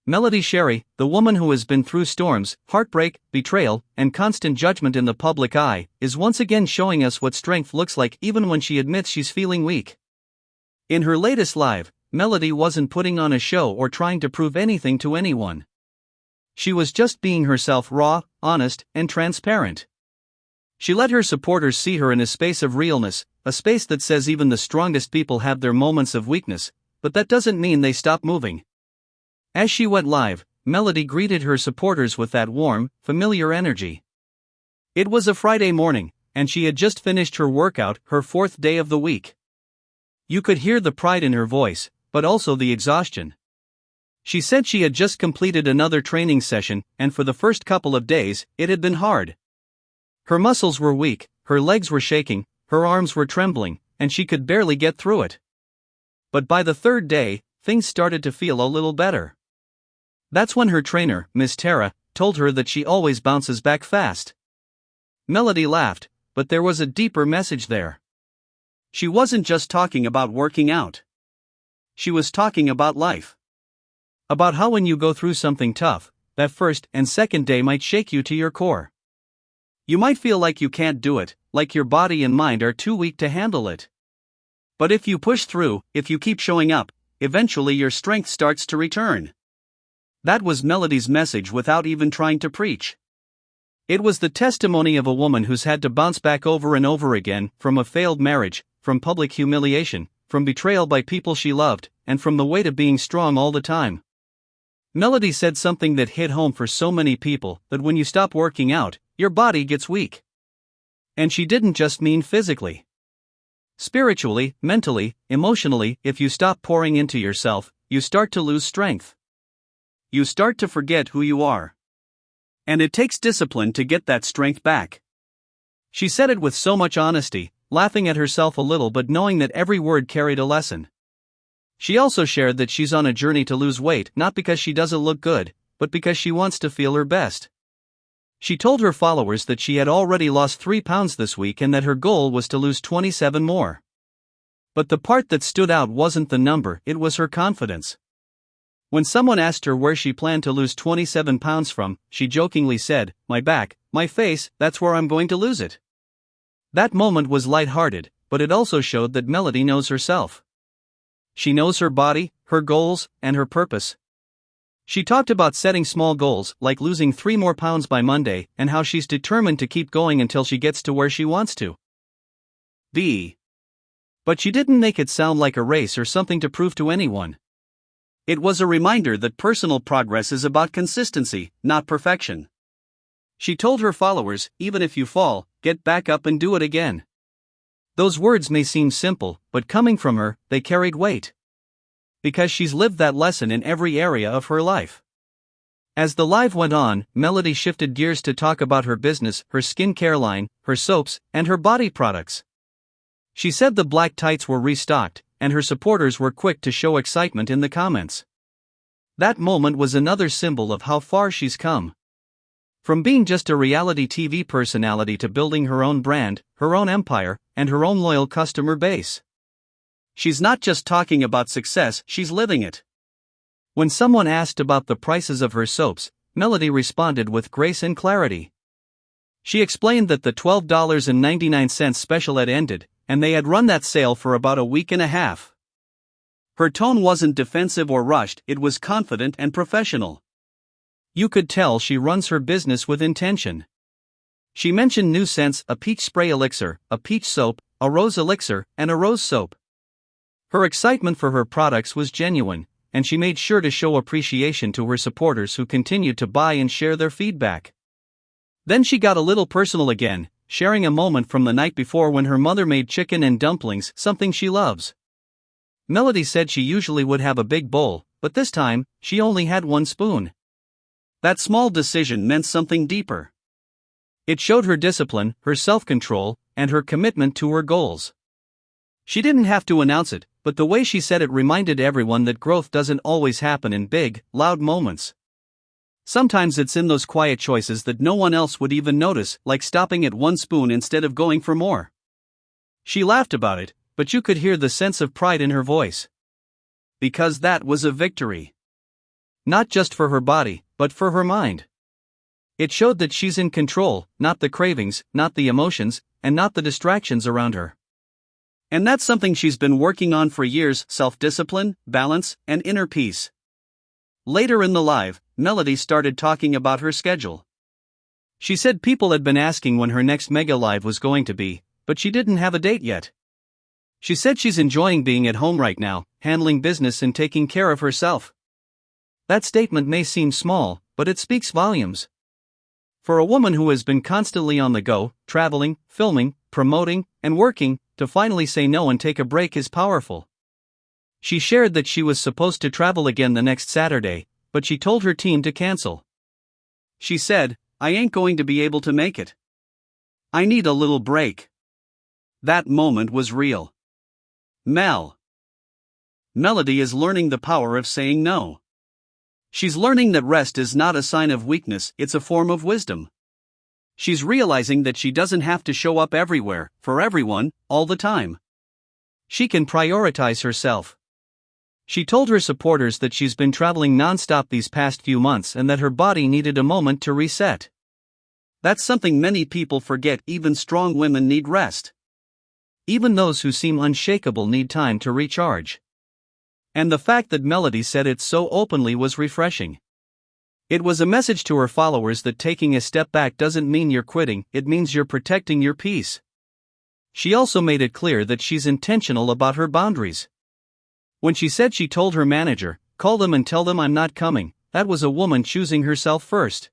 Melody Shari, the woman who has been through storms, heartbreak, betrayal, and constant judgment in the public eye, is once again showing us what strength looks like even when she admits she's feeling weak. In her latest live, Melody wasn't putting on a show or trying to prove anything to anyone. She was just being herself, raw, honest, and transparent. She let her supporters see her in a space of realness, a space that says even the strongest people have their moments of weakness, but that doesn't mean they stop moving. As she went live, Melody greeted her supporters with that warm, familiar energy. It was a Friday morning, and she had just finished her workout, her fourth day of the week. You could hear the pride in her voice, but also the exhaustion. She said she had just completed another training session, and for the first couple of days, it had been hard. Her muscles were weak, her legs were shaking, her arms were trembling, and she could barely get through it. But by the third day, things started to feel a little better. That's when her trainer, Miss Tara, told her that she always bounces back fast. Melody laughed, but there was a deeper message there. She wasn't just talking about working out. She was talking about life. About how when you go through something tough, that first and second day might shake you to your core. You might feel like you can't do it, like your body and mind are too weak to handle it. But if you push through, if you keep showing up, eventually your strength starts to return. That was Melody's message without even trying to preach. It was the testimony of a woman who's had to bounce back over and over again, from a failed marriage, from public humiliation, from betrayal by people she loved, and from the weight of being strong all the time. Melody said something that hit home for so many people, that when you stop working out, your body gets weak. And she didn't just mean physically. Spiritually, mentally, emotionally, if you stop pouring into yourself, you start to lose strength. You start to forget who you are. And it takes discipline to get that strength back. She said it with so much honesty, laughing at herself a little but knowing that every word carried a lesson. She also shared that she's on a journey to lose weight, not because she doesn't look good, but because she wants to feel her best. She told her followers that she had already lost 3 pounds this week and that her goal was to lose 27 more. But the part that stood out wasn't the number, it was her confidence. When someone asked her where she planned to lose 27 pounds from, she jokingly said, "My back, my face, that's where I'm going to lose it." That moment was lighthearted, but it also showed that Melody knows herself. She knows her body, her goals, and her purpose. She talked about setting small goals, like losing 3 more pounds by Monday, and how she's determined to keep going until she gets to where she wants to be. But she didn't make it sound like a race or something to prove to anyone. It was a reminder that personal progress is about consistency, not perfection. She told her followers, even if you fall, get back up and do it again. Those words may seem simple, but coming from her, they carried weight. Because she's lived that lesson in every area of her life. As the live went on, Melody shifted gears to talk about her business, her skincare line, her soaps, and her body products. She said the black tights were restocked, and her supporters were quick to show excitement in the comments. That moment was another symbol of how far she's come. From being just a reality TV personality to building her own brand, her own empire, and her own loyal customer base. She's not just talking about success, she's living it. When someone asked about the prices of her soaps, Melody responded with grace and clarity. She explained that the $12.99 special had ended, and they had run that sale for about a week and a half. Her tone wasn't defensive or rushed, it was confident and professional. You could tell she runs her business with intention. She mentioned new scents, a peach spray elixir, a peach soap, a rose elixir, and a rose soap. Her excitement for her products was genuine, and she made sure to show appreciation to her supporters who continued to buy and share their feedback. Then she got a little personal again, sharing a moment from the night before when her mother made chicken and dumplings, something she loves. Melody said she usually would have a big bowl, but this time, she only had 1 spoon. That small decision meant something deeper. It showed her discipline, her self-control, and her commitment to her goals. She didn't have to announce it, but the way she said it reminded everyone that growth doesn't always happen in big, loud moments. Sometimes it's in those quiet choices that no one else would even notice, like stopping at 1 spoon instead of going for more. She laughed about it, but you could hear the sense of pride in her voice. Because that was a victory. not just for her body, but for her mind. It showed that she's in control, not the cravings, not the emotions, and not the distractions around her. And that's something she's been working on for years: self-discipline, balance, and inner peace. Later in the live, Melody started talking about her schedule. She said people had been asking when her next mega live was going to be, but she didn't have a date yet. She said she's enjoying being at home right now, handling business and taking care of herself. That statement may seem small, but it speaks volumes. For a woman who has been constantly on the go, traveling, filming, promoting, and working, to finally say no and take a break is powerful. She shared that she was supposed to travel again the next Saturday, but she told her team to cancel. She said, "I ain't going to be able to make it. I need a little break." That moment was real. Melody is learning the power of saying no. She's learning that rest is not a sign of weakness, it's a form of wisdom. She's realizing that she doesn't have to show up everywhere, for everyone, all the time. She can prioritize herself. She told her supporters that she's been traveling non-stop these past few months and that her body needed a moment to reset. That's something many people forget. Even strong women need rest. Even those who seem unshakable need time to recharge. And the fact that Melody said it so openly was refreshing. It was a message to her followers that taking a step back doesn't mean you're quitting, it means you're protecting your peace. She also made it clear that she's intentional about her boundaries. When she said she told her manager, "Call them and tell them I'm not coming," that was a woman choosing herself first.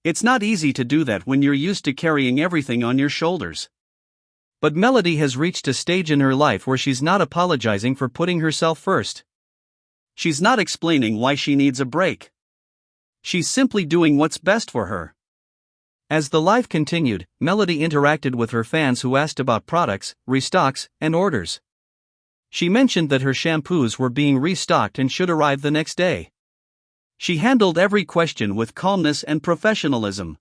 It's not easy to do that when you're used to carrying everything on your shoulders. But Melody has reached a stage in her life where she's not apologizing for putting herself first. She's not explaining why she needs a break. She's simply doing what's best for her. As the live continued, Melody interacted with her fans who asked about products, restocks, and orders. She mentioned that her shampoos were being restocked and should arrive the next day. She handled every question with calmness and professionalism.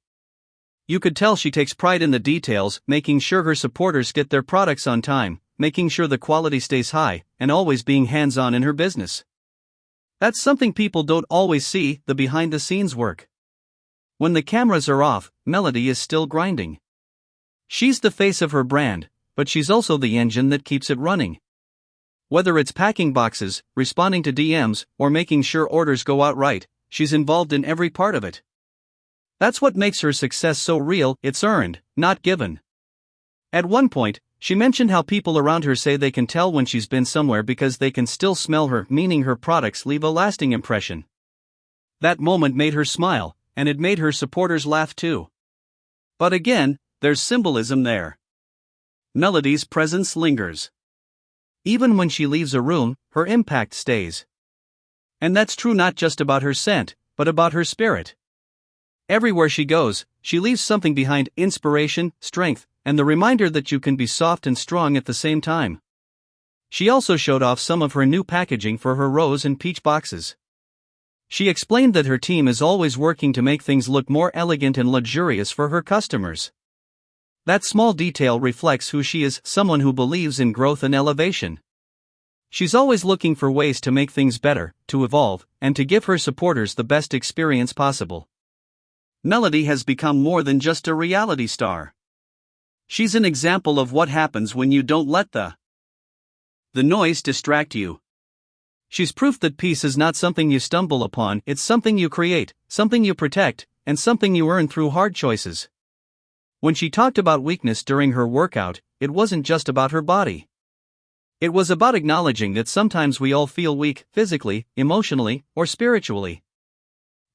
You could tell she takes pride in the details, making sure her supporters get their products on time, making sure the quality stays high, and always being hands-on in her business. That's something people don't always see, the behind-the-scenes work. When the cameras are off, Melody is still grinding. She's the face of her brand, but she's also the engine that keeps it running. Whether it's packing boxes, responding to DMs, or making sure orders go out right, she's involved in every part of it. That's what makes her success so real. It's earned, not given. At one point, she mentioned how people around her say they can tell when she's been somewhere because they can still smell her, meaning her products leave a lasting impression. That moment made her smile, and it made her supporters laugh too. But again, there's symbolism there. Melody's presence lingers. Even when she leaves a room, her impact stays. And that's true not just about her scent, but about her spirit. Everywhere she goes, she leaves something behind: inspiration, strength, and the reminder that you can be soft and strong at the same time. She also showed off some of her new packaging for her rose and peach boxes. She explained that her team is always working to make things look more elegant and luxurious for her customers. That small detail reflects who she is, someone who believes in growth and elevation. She's always looking for ways to make things better, to evolve, and to give her supporters the best experience possible. Melody has become more than just a reality star. She's an example of what happens when you don't let the noise distract you. She's proof that peace is not something you stumble upon, it's something you create, something you protect, and something you earn through hard choices. When she talked about weakness during her workout, it wasn't just about her body. It was about acknowledging that sometimes we all feel weak, physically, emotionally, or spiritually.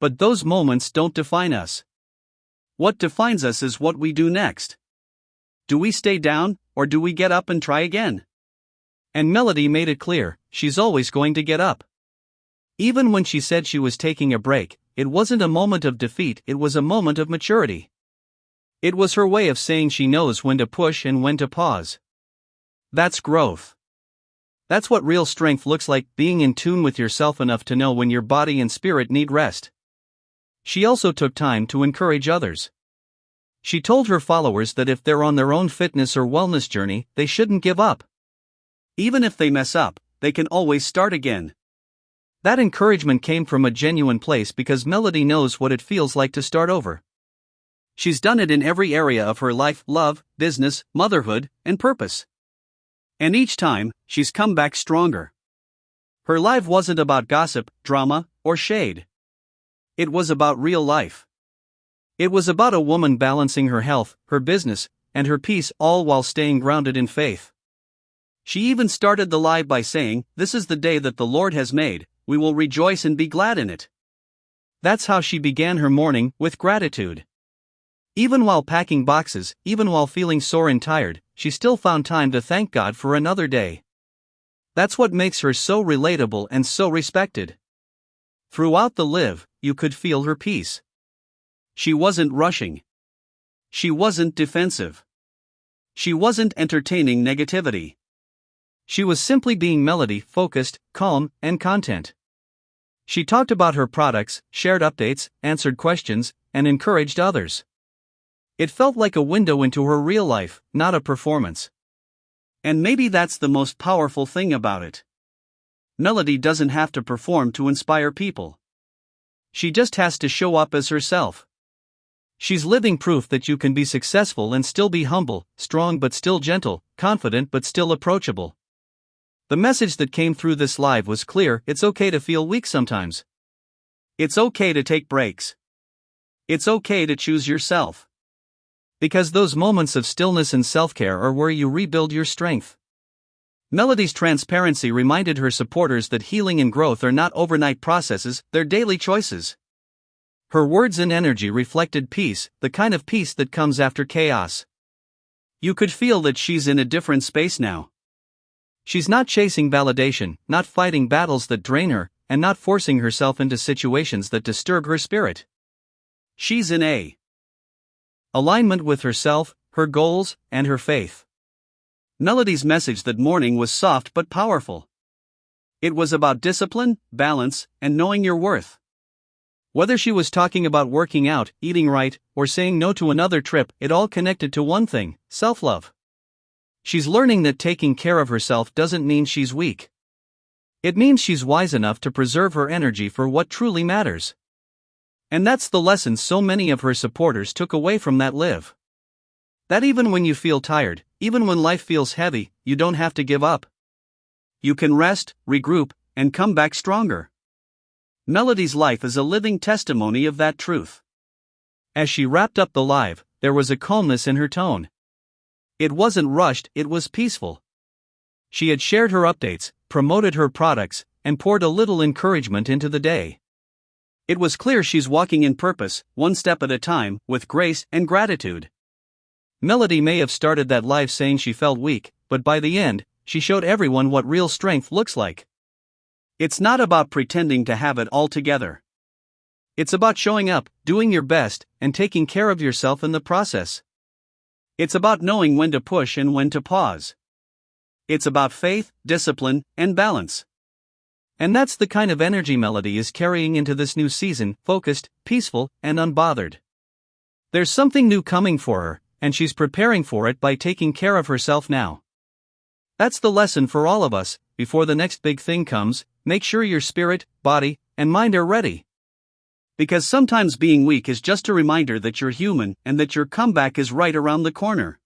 But those moments don't define us. What defines us is what we do next. Do we stay down, or do we get up and try again? And Melody made it clear, she's always going to get up. Even when she said she was taking a break, it wasn't a moment of defeat, it was a moment of maturity. It was her way of saying she knows when to push and when to pause. That's growth. That's what real strength looks like, being in tune with yourself enough to know when your body and spirit need rest. She also took time to encourage others. She told her followers that if they're on their own fitness or wellness journey, they shouldn't give up. Even if they mess up, they can always start again. That encouragement came from a genuine place because Melody knows what it feels like to start over. She's done it in every area of her life: love, business, motherhood, and purpose. And each time, she's come back stronger. Her life wasn't about gossip, drama, or shade. It was about real life. It was about a woman balancing her health, her business, and her peace, all while staying grounded in faith. She even started the live by saying, "This is the day that the Lord has made, we will rejoice and be glad in it." That's how she began her morning, with gratitude. Even while packing boxes, even while feeling sore and tired, she still found time to thank God for another day. That's what makes her so relatable and so respected. Throughout the live, you could feel her peace. She wasn't rushing. She wasn't defensive. She wasn't entertaining negativity. She was simply being Melody, focused, calm, and content. She talked about her products, shared updates, answered questions, and encouraged others. It felt like a window into her real life, not a performance. And maybe that's the most powerful thing about it. Melody doesn't have to perform to inspire people. She just has to show up as herself. She's living proof that you can be successful and still be humble, strong but still gentle, confident but still approachable. The message that came through this live was clear: it's okay to feel weak sometimes. It's okay to take breaks. It's okay to choose yourself. Because those moments of stillness and self-care are where you rebuild your strength. Melody's transparency reminded her supporters that healing and growth are not overnight processes, they're daily choices. Her words and energy reflected peace, the kind of peace that comes after chaos. You could feel that she's in a different space now. She's not chasing validation, not fighting battles that drain her, and not forcing herself into situations that disturb her spirit. She's in alignment with herself, her goals, and her faith. Melody's message that morning was soft but powerful. It was about discipline, balance, and knowing your worth. Whether she was talking about working out, eating right, or saying no to another trip, it all connected to one thing: self-love. She's learning that taking care of herself doesn't mean she's weak. It means she's wise enough to preserve her energy for what truly matters. And that's the lesson so many of her supporters took away from that live. That even when you feel tired, even when life feels heavy, you don't have to give up. You can rest, regroup, and come back stronger. Melody's life is a living testimony of that truth. As she wrapped up the live, there was a calmness in her tone. It wasn't rushed, it was peaceful. She had shared her updates, promoted her products, and poured a little encouragement into the day. It was clear she's walking in purpose, one step at a time, with grace and gratitude. Melody may have started that live saying she felt weak, but by the end, she showed everyone what real strength looks like. It's not about pretending to have it all together. It's about showing up, doing your best, and taking care of yourself in the process. It's about knowing when to push and when to pause. It's about faith, discipline, and balance. And that's the kind of energy Melody is carrying into this new season: focused, peaceful, and unbothered. There's something new coming for her, and she's preparing for it by taking care of herself now. That's the lesson for all of us: before the next big thing comes, make sure your spirit, body, and mind are ready. Because sometimes being weak is just a reminder that you're human and that your comeback is right around the corner.